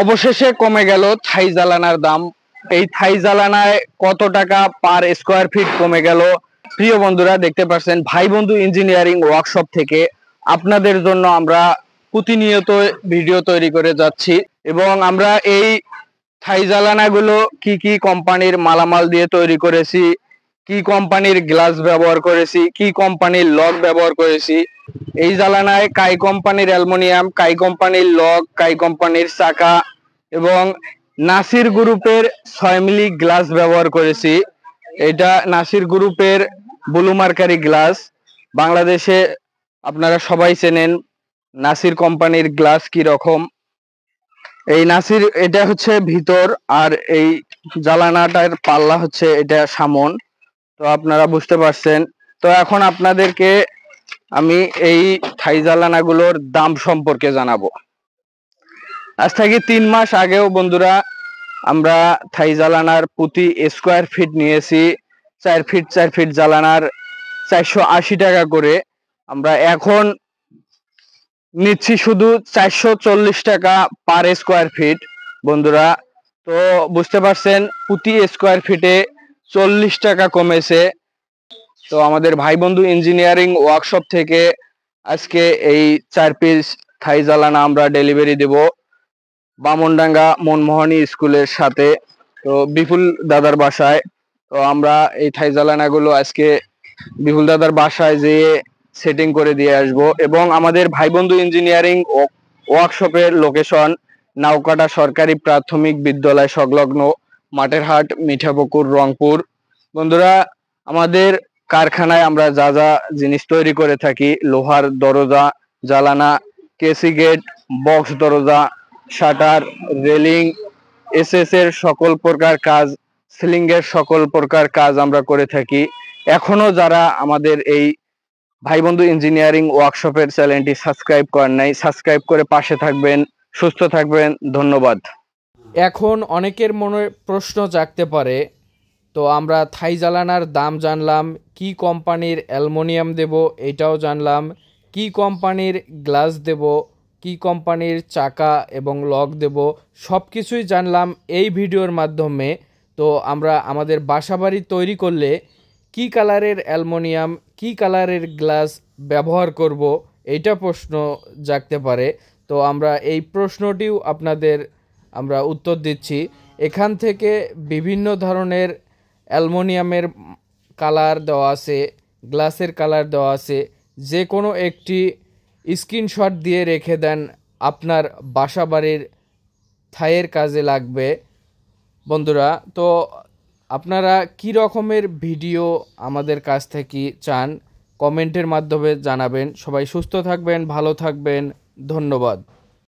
অবশেষে কমে গেল থাই জ্বালানার দাম। এই থাই জ্বালানায় কত টাকা পার স্কোয়ার ফিট কমে গেল। প্রিয় বন্ধুরা, দেখতে পাচ্ছেন ভাই বন্ধু ইঞ্জিনিয়ারিং ওয়ার্কশপ থেকে আপনাদের জন্য আমরা প্রতিনিয়ত ভিডিও তৈরি করে যাচ্ছি এবং আমরা এই থাই জ্বালানাগুলো কি কি কোম্পানির মালামাল দিয়ে তৈরি করেছি, কি কোম্পানির গ্লাস ব্যবহার করেছি, কি কোম্পানির লক ব্যবহার করেছি। এই জ্বালানায় কাই কোম্পানির অ্যালুমিনিয়াম, কাই কোম্পানির লক, কাই কোম্পানির চাকা এবং নাসির গ্রুপের 6 মিলি গ্লাস ব্যবহার করেছি। এটা নাসির গ্রুপের ব্লু মার্কারি গ্লাস। বাংলাদেশে আপনারা সবাই চেনেন নাসির কোম্পানির গ্লাস কি রকম। এই নাসির এটা হচ্ছে ভিতর, আর এই জ্বালানাটার পাল্লা হচ্ছে এটা সামন। তো আপনারা বুঝতে পারছেন। তো এখন আপনাদেরকে আমি এই থাই জ্বালানাগুলোর দাম সম্পর্কে জানাবো। আজ থেকে 3 মাস আগেও বন্ধুরা আমরা থাই জ্বালানার প্রতি স্কোয়ার ফিট নিয়েছি 4 ফিট 4 ফিট জ্বালানার 480 টাকা করে। আমরা এখন নিচ্ছি শুধু 440 টাকা পার স্কোয়ার ফিট বন্ধুরা। তো বুঝতে পারছেন প্রতি স্কোয়ার ফিটে 40 টাকা কমেছে। তো আমাদের ভাই বন্ধু ইঞ্জিনিয়ারিং ওয়ার্কশপ থেকে আজকে এই 4 পিস থাই জ্বালানা আমরা ডেলিভারি দেব বামনডাঙ্গা মনমোহনী স্কুলের সাথে, তো বিপুল দাদার বাসায়। তো আমরা এই থাই জ্বালানাগুলো আজকে বিপুল দাদার বাসায় যেয়ে সেটিং করে দিয়ে আসব। এবং আমাদের ভাই বন্ধু ইঞ্জিনিয়ারিং ওয়ার্কশপের লোকেশন নাওকাটা সরকারি প্রাথমিক বিদ্যালয় সংলগ্ন মাঠের হাট, মিঠাপুকুর, রংপুর। বন্ধুরা, আমাদের কারখানায় আমরা যা যা জিনিস তৈরি করে থাকি, লোহার দরজা, জ্বালানা, কেসি গেট, বক্স দরজা, শাটার, রেলিং, এসএস এর সকল প্রকার কাজ, সিলিং এর সকল প্রকার কাজ আমরা করে থাকি। এখনো যারা আমাদের এই ভাই বন্ধু ইঞ্জিনিয়ারিং ওয়ার্কশপের চ্যানেলটি সাবস্ক্রাইব করেন নাই, সাবস্ক্রাইব করে পাশে থাকবেন। সুস্থ থাকবেন, ধন্যবাদ। এখন অনেকের মনে প্রশ্ন জাগতে পারে, তো আমরা থাই জ্বালানার দাম জানলাম, কি কোম্পানির অ্যালুমিনিয়াম দেব এটাও জানলাম, কি কোম্পানির গ্লাস দেব, কি কোম্পানির চাকা এবং লক দেব, সব কিছুই জানলাম এই ভিডিওর মাধ্যমে। তো আমরা আমাদের বাসাবাড়ি তৈরি করলে কি কালারের অ্যালুমিনিয়াম, কি কালারের গ্লাস ব্যবহার করব, এইটা প্রশ্ন জাগতে পারে। তো আমরা এই প্রশ্নটিও আপনাদের আমরা উত্তর দিচ্ছি। এখান থেকে বিভিন্ন ধরনের অ্যালুমিনিয়ামের কালার দেওয়া আছে, গ্লাসের কালার দেওয়া আছে। যে কোনো একটি স্ক্রিনশট দিয়ে রেখে দেন, আপনার বাসাবাড়ির থাইয়ের কাজে লাগবে বন্ধুরা। তো আপনারা কি রকমের ভিডিও আমাদের কাছ থেকে চান কমেন্টের মাধ্যমে জানাবেন। সবাই সুস্থ থাকবেন, ভালো থাকবেন, ধন্যবাদ।